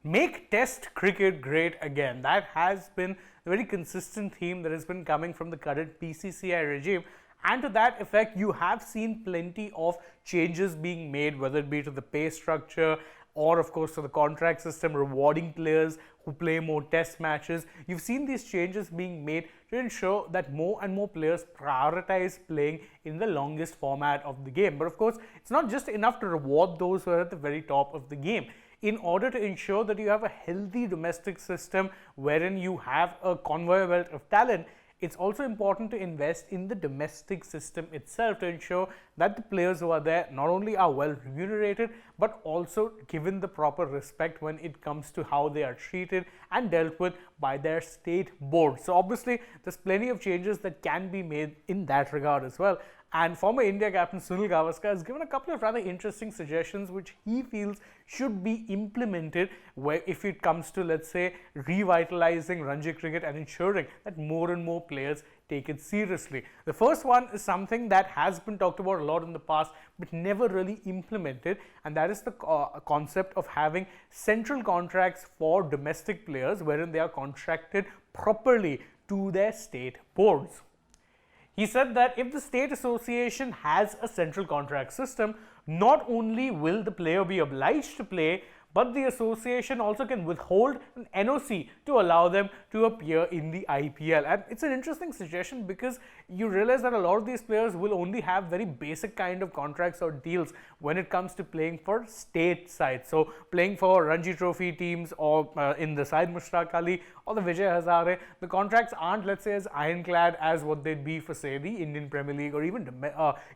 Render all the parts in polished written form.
make test cricket great again. That has been a very consistent theme that has been coming from the current PCCI regime. And to that effect, you have seen plenty of changes being made, whether it be to the pay structure or of course to the contract system, rewarding players who play more test matches. You've seen these changes being made to ensure that more and more players prioritize playing in the longest format of the game. But of course, it's not just enough to reward those who are at the very top of the game. In order to ensure that you have a healthy domestic system wherein you have a conveyor belt of talent, it's also important to invest in the domestic system itself to ensure that the players who are there not only are well remunerated but also given the proper respect when it comes to how they are treated and dealt with by their state board. So obviously there's plenty of changes that can be made in that regard as well. And former India captain Sunil Gavaskar has given a couple of rather interesting suggestions which he feels should be implemented where if it comes to, let's say, revitalizing Ranji cricket and ensuring that more and more players take it seriously. The first one is something that has been talked about a lot in the past but never really implemented, and that is the concept of having central contracts for domestic players wherein they are contracted properly to their state boards. He said that if the state association has a central contract system, not only will the player be obliged to play, but the association also can withhold an NOC to allow them to appear in the IPL. And it's an interesting suggestion because you realize that a lot of these players will only have very basic kind of contracts or deals when it comes to playing for state sides. So playing for Ranji Trophy teams or in the Syed Mushtaq Ali or the Vijay Hazare, the contracts aren't, let's say, as ironclad as what they'd be for, say, the Indian Premier League or even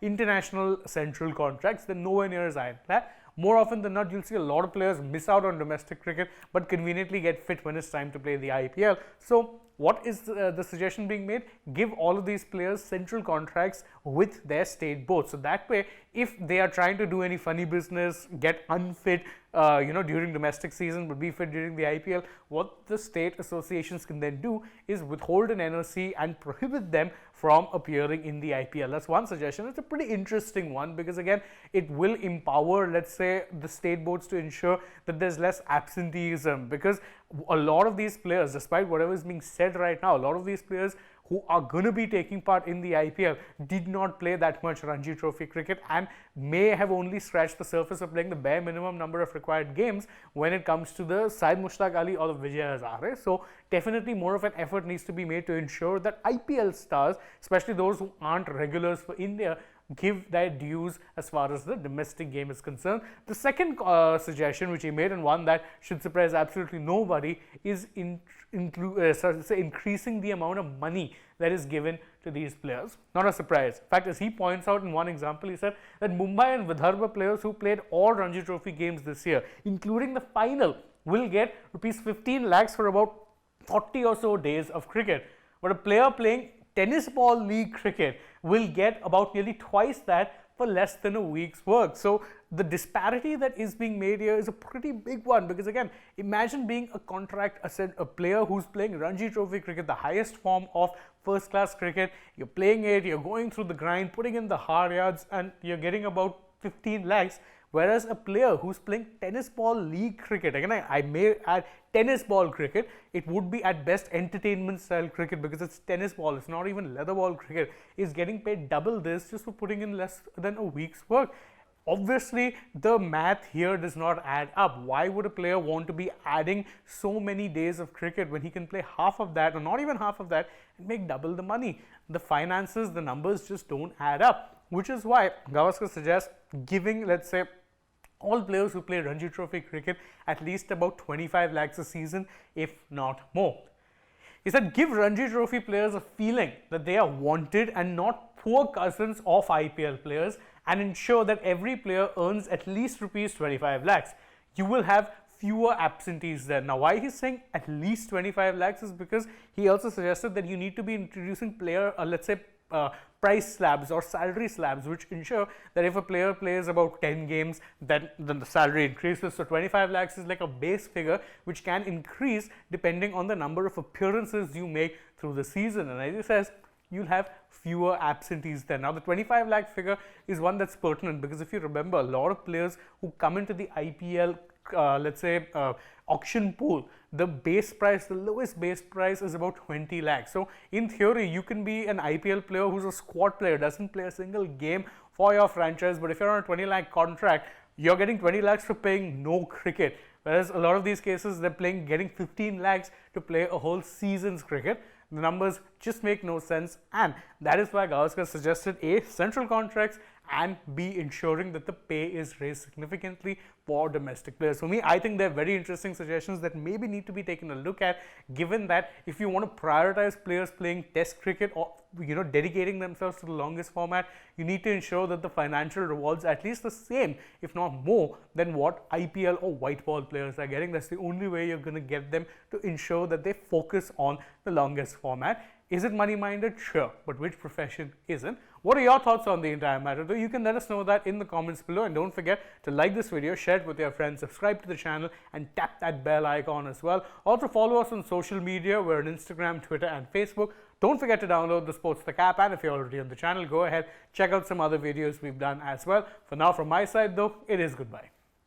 international central contracts. They're nowhere near as ironclad. More often than not, you'll see a lot of players miss out on domestic cricket but conveniently get fit when it's time to play the IPL. So what is the suggestion being made? Give all of these players central contracts with their state boards. So that way, if they are trying to do any funny business, get unfit, during domestic season but be fit during the IPL, what the state associations can then do is withhold an NOC and prohibit them from appearing in the IPL. That's one suggestion. It's a pretty interesting one because again, it will empower, let's say, the state boards to ensure that there's less absenteeism, because a lot of these players, despite whatever is being said right now, a lot of these players who are going to be taking part in the IPL did not play that much Ranji Trophy cricket and may have only scratched the surface of playing the bare minimum number of required games when it comes to the Syed Mushtaq Ali or the Vijay Hazare. So definitely more of an effort needs to be made to ensure that IPL stars, especially those who aren't regulars for India, give their dues as far as the domestic game is concerned. The second suggestion which he made, and one that should surprise absolutely nobody, is increasing the amount of money that is given to these players. Not a surprise. In fact, as he points out in one example, he said that Mumbai and Vidarbha players who played all Ranji Trophy games this year, including the final, will get rupees 15 lakhs for about 40 or so days of cricket. But a player playing tennis ball league cricket will get about nearly twice that for less than a week's work. So the disparity that is being made here is a pretty big one, because again, imagine being a player who's playing Ranji Trophy cricket, the highest form of first class cricket. You're playing it, you're going through the grind, putting in the hard yards, and you're getting about 15 lakhs. Whereas a player who's playing tennis ball league cricket, again I may add tennis ball cricket, it would be at best entertainment style cricket because it's tennis ball, it's not even leather ball cricket, is getting paid double this just for putting in less than a week's work. Obviously, the math here does not add up. Why would a player want to be adding so many days of cricket when he can play half of that or not even half of that and make double the money? The finances, the numbers just don't add up, which is why Gavaskar suggests giving, let's say, all players who play Ranji Trophy cricket at least about 25 lakhs a season, if not more. He said, give Ranji Trophy players a feeling that they are wanted and not poor cousins of IPL players, and ensure that every player earns at least rupees 25 lakhs. You will have fewer absentees there. Now, why he's saying at least 25 lakhs is because he also suggested that you need to be introducing player, let's say, price slabs or salary slabs, which ensure that if a player plays about 10 games, then the salary increases. So 25 lakhs is like a base figure which can increase depending on the number of appearances you make through the season. And as he says, you'll have fewer absentees there. Now, the 25 lakh figure is one that's pertinent because if you remember, a lot of players who come into the IPL let's say auction pool, the base price, the lowest base price is about 20 lakhs. So in theory, you can be an IPL player who's a squad player, doesn't play a single game for your franchise, but if you're on a 20 lakh contract, you're getting 20 lakhs for playing no cricket. Whereas a lot of these cases, they're getting 15 lakhs to play a whole season's cricket. The numbers just make no sense, and that is why Gavaskar suggested A, central contracts, and B, ensuring that the pay is raised significantly for domestic players. For me, I think they're very interesting suggestions that maybe need to be taken a look at, given that if you want to prioritize players playing test cricket or dedicating themselves to the longest format, you need to ensure that the financial rewards at least the same, if not more, than what IPL or white ball players are getting. That's the only way you're going to get them to ensure that they focus on the longest format. Is it money-minded? Sure, but which profession isn't? What are your thoughts on the entire matter? Though you can let us know that in the comments below, and don't forget to like this video, share it with your friends, subscribe to the channel, and tap that bell icon as well. Also follow us on social media. We're on Instagram, Twitter, and Facebook. Don't forget to download the SportsTak app, and if you're already on the channel, go ahead, check out some other videos we've done as well. For now, from my side though, it is goodbye.